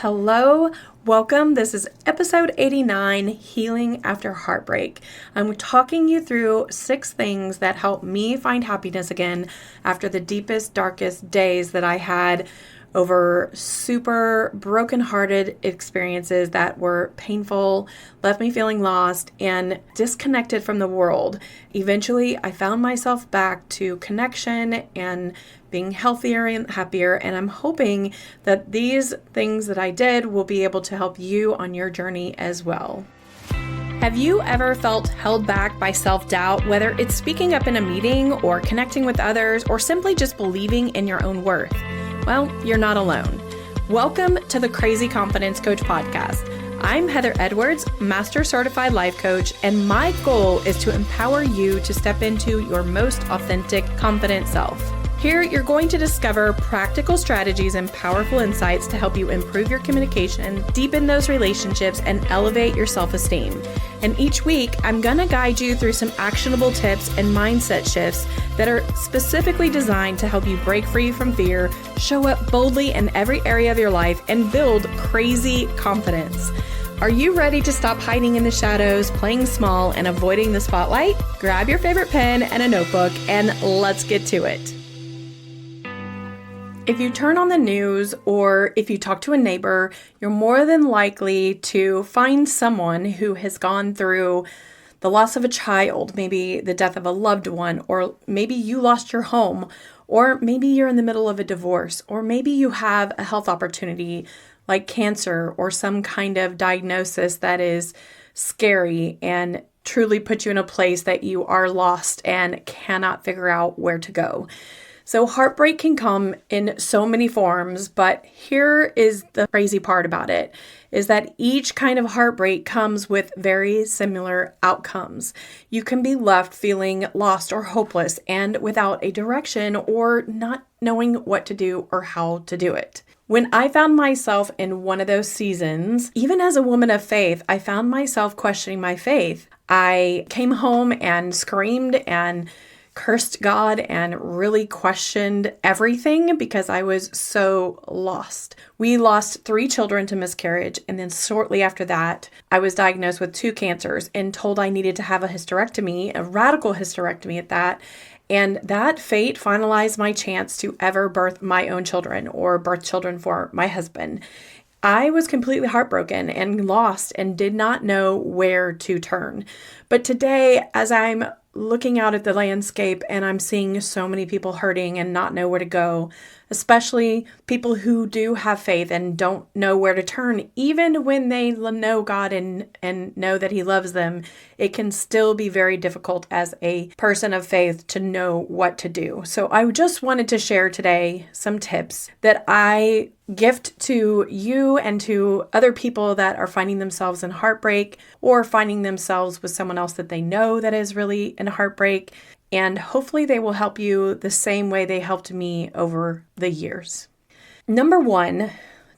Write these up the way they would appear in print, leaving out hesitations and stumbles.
Hello, welcome. This is episode 89, Healing After Heartbreak. I'm talking you through 6 things that helped me find happiness again after the deepest, darkest days that I had over super brokenhearted experiences that were painful, left me feeling lost and disconnected from the world. Eventually, I found myself back to connection and being healthier and happier, and I'm hoping that these things that I did will be able to help you on your journey as well. Have you ever felt held back by self-doubt, whether it's speaking up in a meeting or connecting with others or simply just believing in your own worth? Well, you're not alone. Welcome to the Crazy Confidence Coach podcast. I'm Heather Edwards, Master Certified Life Coach, and my goal is to empower you to step into your most authentic, confident self. Here, you're going to discover practical strategies and powerful insights to help you improve your communication, deepen those relationships, and elevate your self-esteem. And each week, I'm going to guide you through some actionable tips and mindset shifts that are specifically designed to help you break free from fear, show up boldly in every area of your life, and build crazy confidence. Are you ready to stop hiding in the shadows, playing small, and avoiding the spotlight? Grab your favorite pen and a notebook, and let's get to it. If you turn on the news or if you talk to a neighbor, you're more than likely to find someone who has gone through the loss of a child, maybe the death of a loved one, or maybe you lost your home, or maybe you're in the middle of a divorce, or maybe you have a health opportunity like cancer or some kind of diagnosis that is scary and truly puts you in a place that you are lost and cannot figure out where to go. So heartbreak can come in so many forms, but here is the crazy part about it, is that each kind of heartbreak comes with very similar outcomes. You can be left feeling lost or hopeless and without a direction or not knowing what to do or how to do it. When I found myself in one of those seasons, even as a woman of faith, I found myself questioning my faith. I came home and screamed and cursed God and really questioned everything because I was so lost. We lost 3 children to miscarriage, and then shortly after that, I was diagnosed with 2 cancers and told I needed to have a hysterectomy, a radical hysterectomy at that. And that fate finalized my chance to ever birth my own children or birth children for my husband. I was completely heartbroken and lost and did not know where to turn. But today, as I'm looking out at the landscape and I'm seeing so many people hurting and not know where to go, especially people who do have faith and don't know where to turn, even when they know God and know that He loves them, it can still be very difficult as a person of faith to know what to do. So I just wanted to share today some tips that I gift to you and to other people that are finding themselves in heartbreak or finding themselves with someone else that they know that is really in heartbreak. And hopefully they will help you the same way they helped me over the years. Number 1,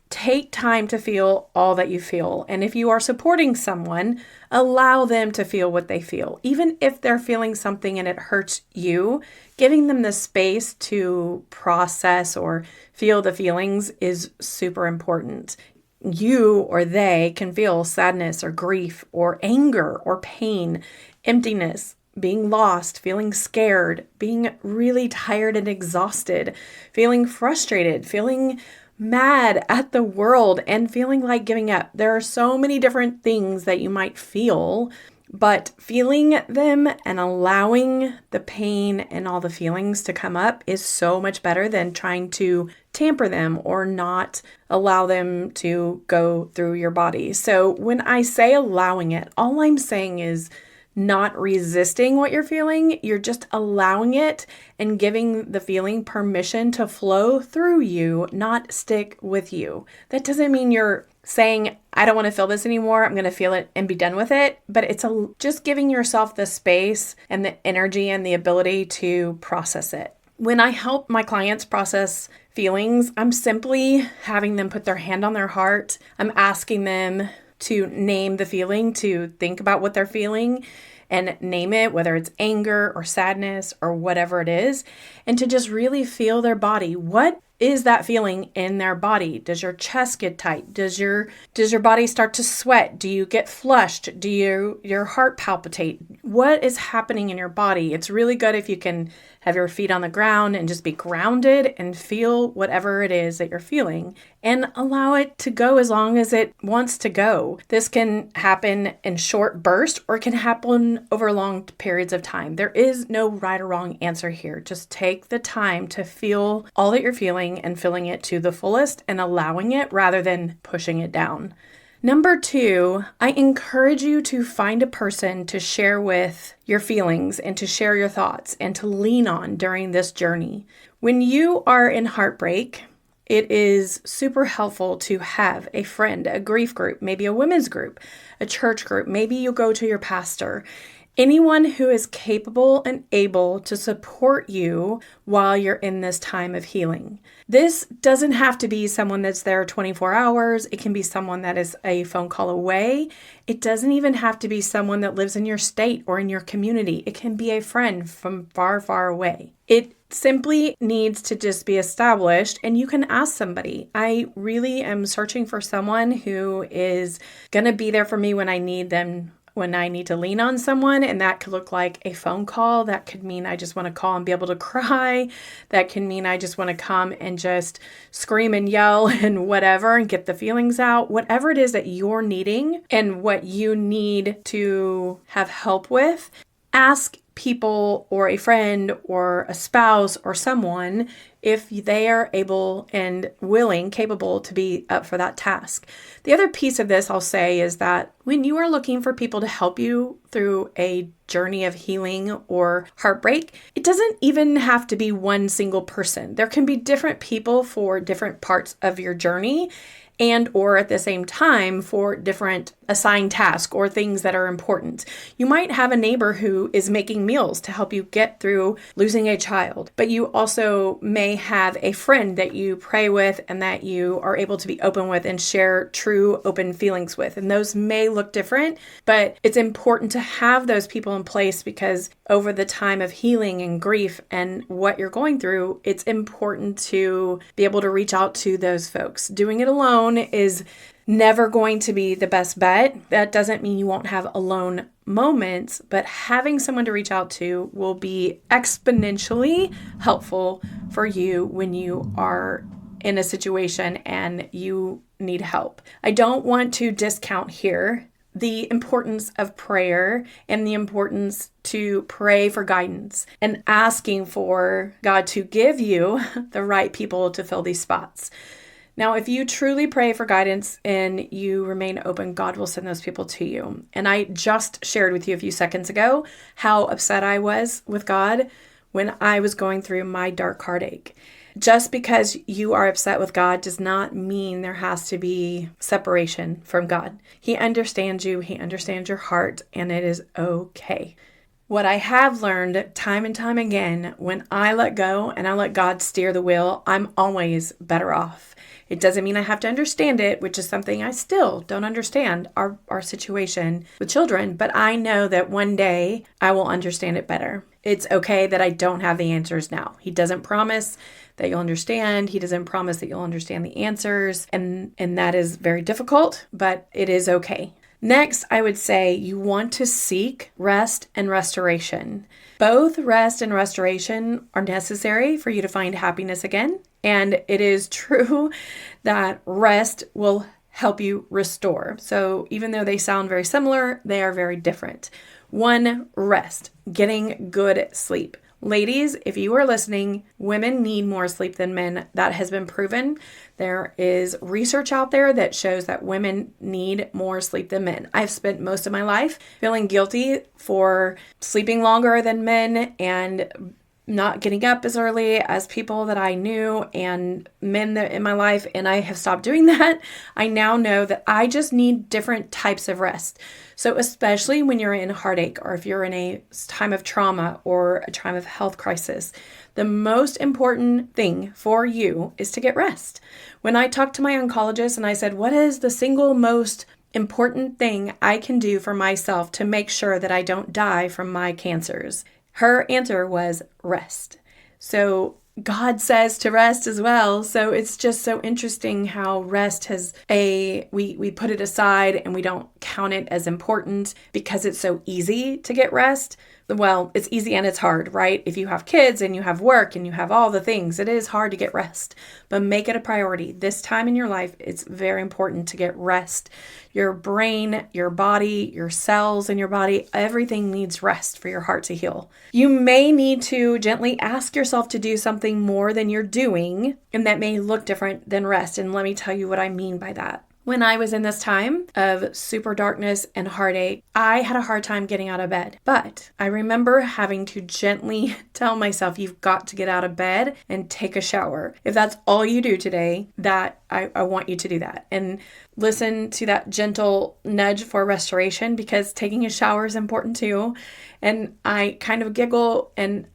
take time to feel all that you feel. And if you are supporting someone, allow them to feel what they feel. Even if they're feeling something and it hurts you, giving them the space to process or feel the feelings is super important. You or they can feel sadness or grief or anger or pain, emptiness, being lost, feeling scared, being really tired and exhausted, feeling frustrated, feeling mad at the world, and feeling like giving up. There are so many different things that you might feel, but feeling them and allowing the pain and all the feelings to come up is so much better than trying to tamper them or not allow them to go through your body. So when I say allowing it, all I'm saying is not resisting what you're feeling. You're just allowing it and giving the feeling permission to flow through you, not stick with you. That doesn't mean you're saying, I don't want to feel this anymore. I'm going to feel it and be done with it. But it's just giving yourself the space and the energy and the ability to process it. When I help my clients process feelings, I'm simply having them put their hand on their heart. I'm asking them to name the feeling, to think about what they're feeling and name it, whether it's anger or sadness or whatever it is, and to just really feel their body. What is that feeling in their body? Does your chest get tight? Does your body start to sweat? Do you get flushed? Do your heart palpitate? What is happening in your body? It's really good if you can have your feet on the ground and just be grounded and feel whatever it is that you're feeling and allow it to go as long as it wants to go. This can happen in short bursts or it can happen over long periods of time. There is no right or wrong answer here. Just take the time to feel all that you're feeling and feeling it to the fullest and allowing it rather than pushing it down. Number 2, I encourage you to find a person to share with your feelings and to share your thoughts and to lean on during this journey. When you are in heartbreak, it is super helpful to have a friend, a grief group, maybe a women's group, a church group. Maybe you go to your pastor. Anyone who is capable and able to support you while you're in this time of healing. This doesn't have to be someone that's there 24 hours. It can be someone that is a phone call away. It doesn't even have to be someone that lives in your state or in your community. It can be a friend from far, far away. It simply needs to just be established, and you can ask somebody. I really am searching for someone who is going to be there for me when I need them, when I need to lean on someone, and that could look like a phone call. That could mean I just want to call and be able to cry. That can mean I just want to come and just scream and yell and whatever and get the feelings out. Whatever it is that you're needing and what you need to have help with, ask people or a friend or a spouse or someone if they are able and willing, capable to be up for that task. The other piece of this I'll say is that when you are looking for people to help you through a journey of healing or heartbreak, it doesn't even have to be one single person. There can be different people for different parts of your journey and or at the same time for different assigned tasks or things that are important. You might have a neighbor who is making meals to help you get through losing a child, but you also may have a friend that you pray with and that you are able to be open with and share true open feelings with. And those may look different, but it's important to have those people in place because over the time of healing and grief and what you're going through, it's important to be able to reach out to those folks. Doing it alone is never going to be the best bet. That doesn't mean you won't have alone moments, but having someone to reach out to will be exponentially helpful for you when you are in a situation and you need help. I don't want to discount here the importance of prayer and the importance to pray for guidance and asking for God to give you the right people to fill these spots. Now, if you truly pray for guidance and you remain open, God will send those people to you. And I just shared with you a few seconds ago how upset I was with God when I was going through my dark heartache. Just because you are upset with God does not mean there has to be separation from God. He understands you, He understands your heart, and it is okay. What I have learned time and time again, when I let go and I let God steer the wheel, I'm always better off. It doesn't mean I have to understand it, which is something I still don't understand, our situation with children, but I know that one day I will understand it better. It's okay that I don't have the answers now. He doesn't promise that you'll understand. He doesn't promise that you'll understand the answers, and that is very difficult, but it is okay. Next, I would say you want to seek rest and restoration. Both rest and restoration are necessary for you to find happiness again. And it is true that rest will help you restore. So even though they sound very similar, they are very different. One, rest, getting good sleep. Ladies, if you are listening, women need more sleep than men. That has been proven. There is research out there that shows that women need more sleep than men. I've spent most of my life feeling guilty for sleeping longer than men and not getting up as early as people that I knew and men that in my life, and I have stopped doing that. I now know that I just need different types of rest. So especially when you're in heartache or if you're in a time of trauma or a time of health crisis, the most important thing for you is to get rest. When I talked to my oncologist and I said, what is the single most important thing I can do for myself to make sure that I don't die from my cancers? Her answer was rest. So God says to rest as well. So it's just so interesting how rest we put it aside and we don't count it as important because it's so easy to get rest. Well, it's easy and it's hard, right? If you have kids and you have work and you have all the things, it is hard to get rest, but make it a priority. This time in your life, it's very important to get rest. Your brain, your body, your cells in your body, everything needs rest for your heart to heal. You may need to gently ask yourself to do something more than you're doing, and that may look different than rest. And let me tell you what I mean by that. When I was in this time of super darkness and heartache, I had a hard time getting out of bed. But I remember having to gently tell myself, you've got to get out of bed and take a shower. If that's all you do today, that I want you to do that. And listen to that gentle nudge for restoration, because taking a shower is important too. And I kind of giggle, and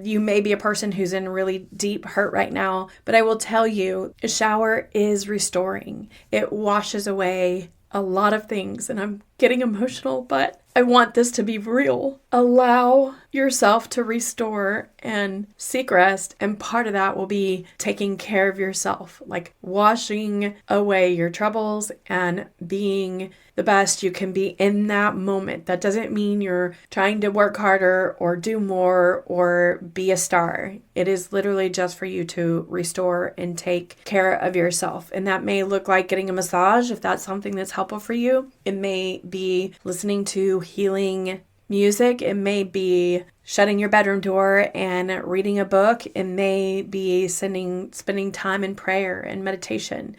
you may be a person who's in really deep hurt right now, but I will tell you, a shower is restoring. It washes away a lot of things, and I'm getting emotional, but I want this to be real. Allow yourself to restore and seek rest, and part of that will be taking care of yourself, like washing away your troubles and being the best you can be in that moment. That doesn't mean you're trying to work harder or do more or be a star. It is literally just for you to restore and take care of yourself. And that may look like getting a massage if that's something that's helpful for you. It may be listening to healing music. It may be shutting your bedroom door and reading a book. It may be spending time in prayer and meditation.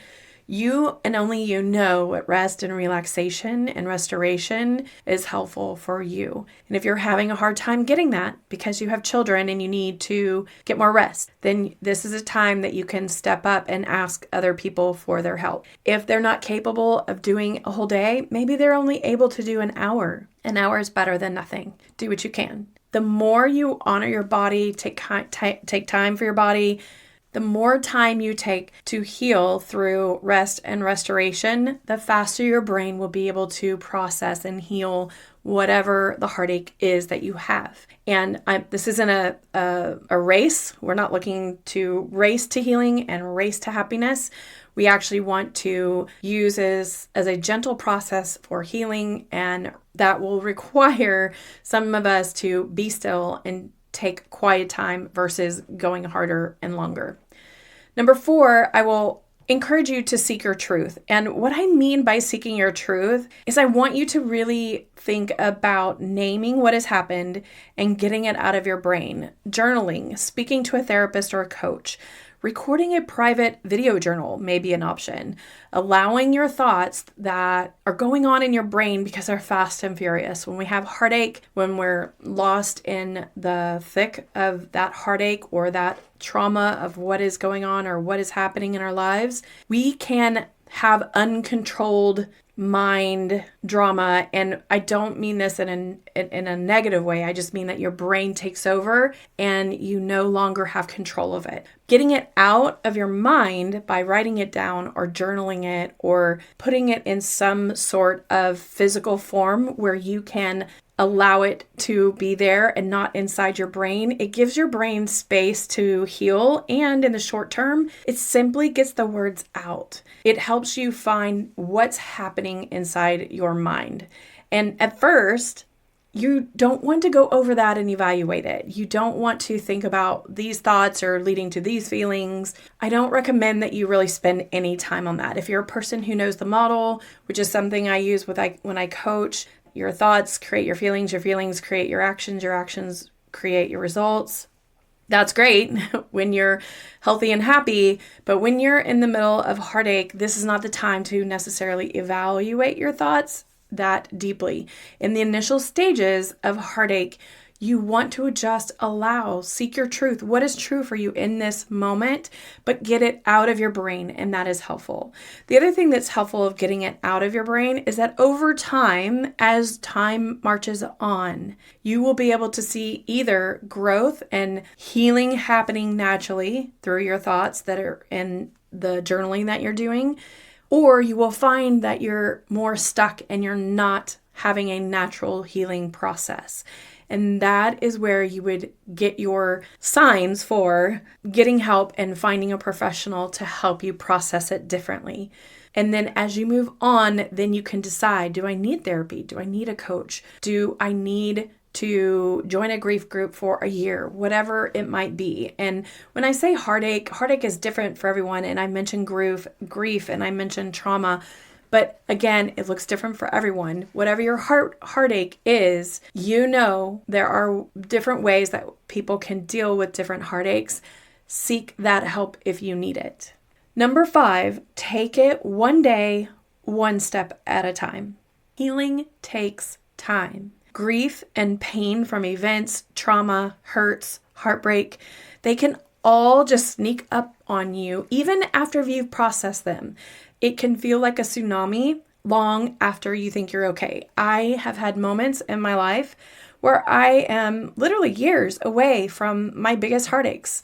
You and only you know what rest and relaxation and restoration is helpful for you. And if you're having a hard time getting that because you have children and you need to get more rest, then this is a time that you can step up and ask other people for their help. If they're not capable of doing a whole day, maybe they're only able to do an hour. An hour is better than nothing. Do what you can. The more you honor your body, take time for your body, the more time you take to heal through rest and restoration, the faster your brain will be able to process and heal whatever the heartache is that you have. And this isn't a race. We're not looking to race to healing and race to happiness. We actually want to use as a gentle process for healing, and that will require some of us to be still and take quiet time versus going harder and longer. Number 4, I will encourage you to seek your truth. And what I mean by seeking your truth is I want you to really think about naming what has happened and getting it out of your brain. Journaling, speaking to a therapist or a coach. Recording a private video journal may be an option. Allowing your thoughts that are going on in your brain because they're fast and furious. When we have heartache, when we're lost in the thick of that heartache or that trauma of what is going on or what is happening in our lives, we can have uncontrolled mind drama. And I don't mean this in a negative way. I just mean that your brain takes over and you no longer have control of it. Getting it out of your mind by writing it down or journaling it or putting it in some sort of physical form where you can allow it to be there and not inside your brain. It gives your brain space to heal, and in the short term, it simply gets the words out. It helps you find what's happening inside your mind. And at first, you don't want to go over that and evaluate it. You don't want to think about these thoughts are leading to these feelings. I don't recommend that you really spend any time on that. If you're a person who knows the model, which is something I use when I coach, your thoughts create your feelings create your actions create your results. That's great when you're healthy and happy, but when you're in the middle of heartache, this is not the time to necessarily evaluate your thoughts that deeply. In the initial stages of heartache, you want to just seek your truth. What is true for you in this moment, but get it out of your brain, and that is helpful. The other thing that's helpful of getting it out of your brain is that over time, as time marches on, you will be able to see either growth and healing happening naturally through your thoughts that are in the journaling that you're doing, or you will find that you're more stuck and you're not having a natural healing process. And that is where you would get your signs for getting help and finding a professional to help you process it differently. And then as you move on, then you can decide, do I need therapy? Do I need a coach? Do I need to join a grief group for a year? Whatever it might be. And when I say heartache is different for everyone. And I mentioned grief, and I mentioned trauma. But again, it looks different for everyone. Whatever your heartache is, there are different ways that people can deal with different heartaches. Seek that help if you need it. Number 5, take it one day, one step at a time. Healing takes time. Grief and pain from events, trauma, hurts, heartbreak, they can all just sneak up on you even after you've processed them. It can feel like a tsunami long after you think you're okay. I have had moments in my life where I am literally years away from my biggest heartaches.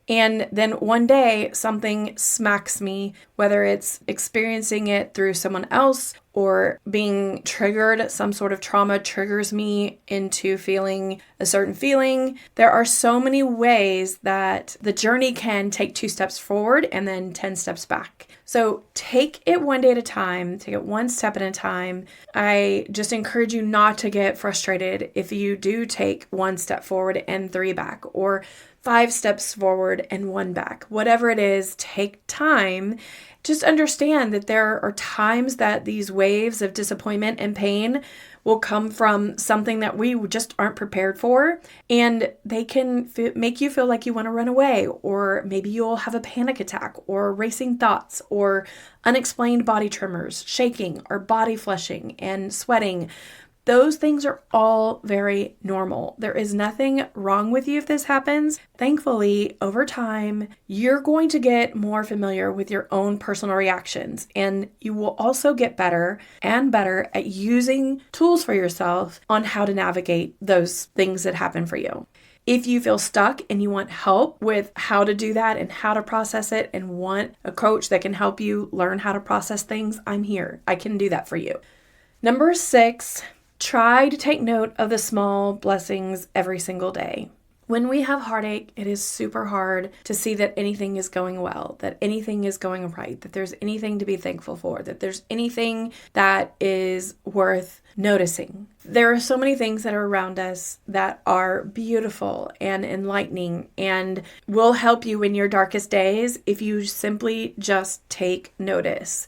And then one day something smacks me, whether it's experiencing it through someone else or being triggered, some sort of trauma triggers me into feeling a certain feeling. There are so many ways that the journey can take 2 steps forward and then 10 steps back. So take it one day at a time, take it one step at a time. I just encourage you not to get frustrated if you do take 1 step forward and 3 back, or 5 steps forward and 1 back. Whatever it is, take time. Just understand that there are times that these waves of disappointment and pain will come from something that we just aren't prepared for, and they can make you feel like you want to run away, or maybe you'll have a panic attack, or racing thoughts, or unexplained body tremors, shaking, or body flushing and sweating. Those things are all very normal. There is nothing wrong with you if this happens. Thankfully, over time, you're going to get more familiar with your own personal reactions, and you will also get better and better at using tools for yourself on how to navigate those things that happen for you. If you feel stuck and you want help with how to do that and how to process it, and want a coach that can help you learn how to process things, I'm here. I can do that for you. Number 6, try to take note of the small blessings every single day. When we have heartache, it is super hard to see that anything is going well, that anything is going right, that there's anything to be thankful for, that there's anything that is worth noticing. There are so many things that are around us that are beautiful and enlightening and will help you in your darkest days if you simply just take notice.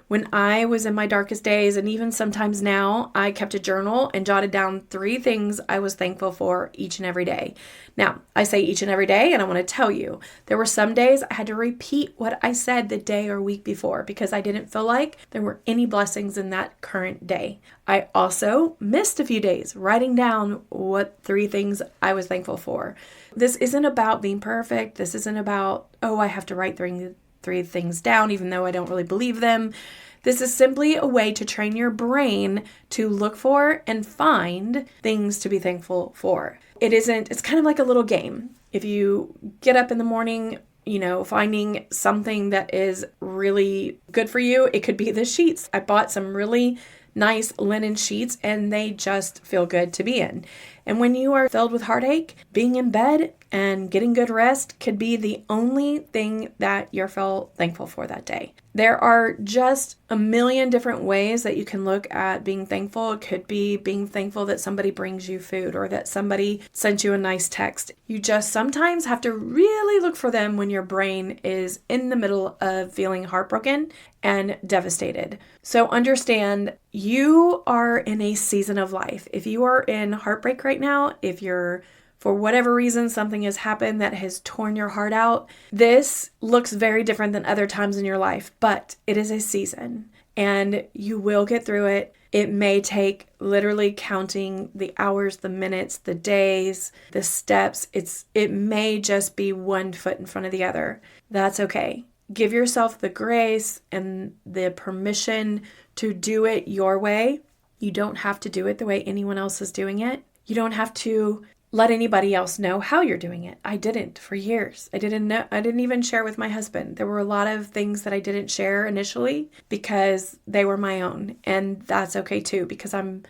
When I was in my darkest days, and even sometimes now, I kept a journal and jotted down 3 things I was thankful for each and every day. Now, I say each and every day, and I want to tell you, there were some days I had to repeat what I said the day or week before because I didn't feel like there were any blessings in that current day. I also missed a few days writing down what 3 things I was thankful for. This isn't about being perfect. This isn't about, I have to write 3 things down, even though I don't really believe them. This is simply a way to train your brain to look for and find things to be thankful for. It's kind of like a little game. If you get up in the morning, finding something that is really good for you, it could be the sheets. I bought some really nice linen sheets and they just feel good to be in. And when you are filled with heartache, being in bed and getting good rest could be the only thing that you're thankful for that day. There are just a million different ways that you can look at being thankful. It could be being thankful that somebody brings you food or that somebody sent you a nice text. You just sometimes have to really look for them when your brain is in the middle of feeling heartbroken and devastated. So understand you are in a season of life. If you are in heartbreak right now, if you're for whatever reason, something has happened that has torn your heart out, this looks very different than other times in your life, but it is a season and you will get through it. It may take literally counting the hours, the minutes, the days, the steps. It may just be 1 foot in front of the other. That's okay. Give yourself the grace and the permission to do it your way. You don't have to do it the way anyone else is doing it. You don't have to let anybody else know how you're doing it. I didn't for years. I didn't even share with my husband. There were a lot of things that I didn't share initially because they were my own. And that's okay too, because I'm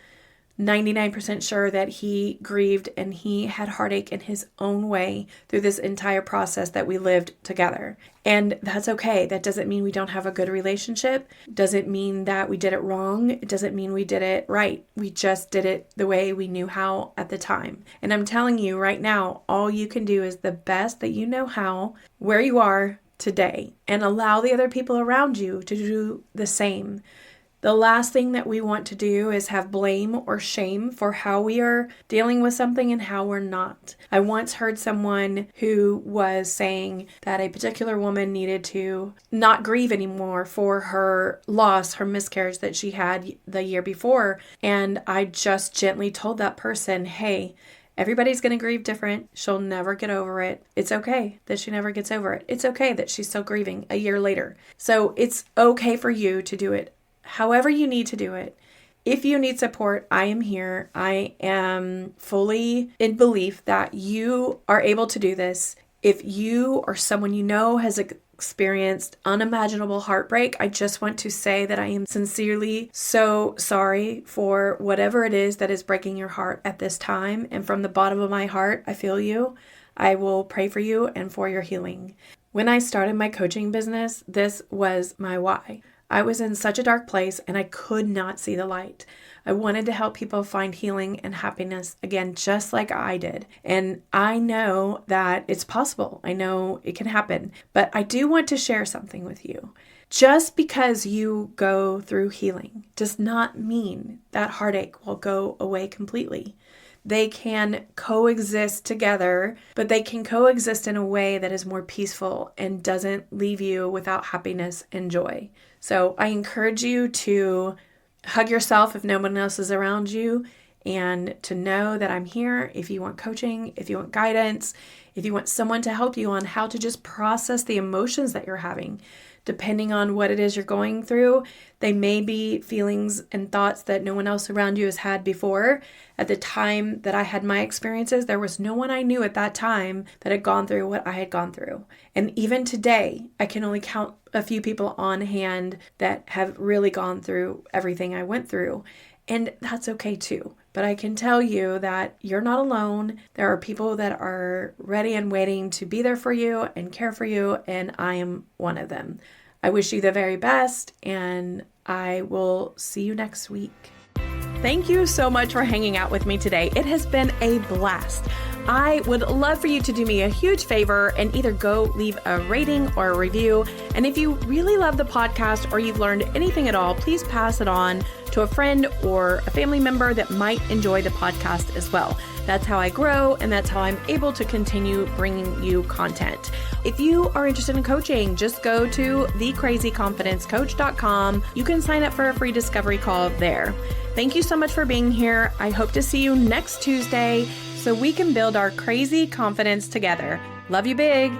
99% sure that he grieved and he had heartache in his own way through this entire process that we lived together. And that's okay. That doesn't mean we don't have a good relationship. Doesn't mean that we did it wrong. It doesn't mean we did it right. We just did it the way we knew how at the time. And I'm telling you right now, all you can do is the best that you know how, where you are today, and allow the other people around you to do the same. The last thing that we want to do is have blame or shame for how we are dealing with something and how we're not. I once heard someone who was saying that a particular woman needed to not grieve anymore for her loss, her miscarriage that she had the year before. And I just gently told that person, hey, everybody's going to grieve different. She'll never get over it. It's okay that she never gets over it. It's okay that she's still grieving a year later. So it's okay for you to do it however you need to do it. If you need support, I am here. I am fully in belief that you are able to do this. If you or someone you know has experienced unimaginable heartbreak, I just want to say that I am sincerely so sorry for whatever it is that is breaking your heart at this time. And from the bottom of my heart, I feel you. I will pray for you and for your healing. When I started my coaching business, this was my why. I was in such a dark place and I could not see the light. I wanted to help people find healing and happiness again, just like I did. And I know that it's possible. I know it can happen. But I do want to share something with you. Just because you go through healing does not mean that heartache will go away completely. They can coexist together, but they can coexist in a way that is more peaceful and doesn't leave you without happiness and joy. So I encourage you to hug yourself if no one else is around you, and to know that I'm here if you want coaching, if you want guidance, if you want someone to help you on how to just process the emotions that you're having. Depending on what it is you're going through, they may be feelings and thoughts that no one else around you has had before. At the time that I had my experiences, there was no one I knew at that time that had gone through what I had gone through. And even today, I can only count a few people on hand that have really gone through everything I went through. And that's okay too. But I can tell you that you're not alone. There are people that are ready and waiting to be there for you and care for you, and I am one of them. I wish you the very best, and I will see you next week. Thank you so much for hanging out with me today. It has been a blast. I would love for you to do me a huge favor and either go leave a rating or a review. And if you really love the podcast or you've learned anything at all, please pass it on to a friend or a family member that might enjoy the podcast as well. That's how I grow, and that's how I'm able to continue bringing you content. If you are interested in coaching, just go to thecrazyconfidencecoach.com. You can sign up for a free discovery call there. Thank you so much for being here. I hope to see you next Tuesday so we can build our crazy confidence together. Love you big.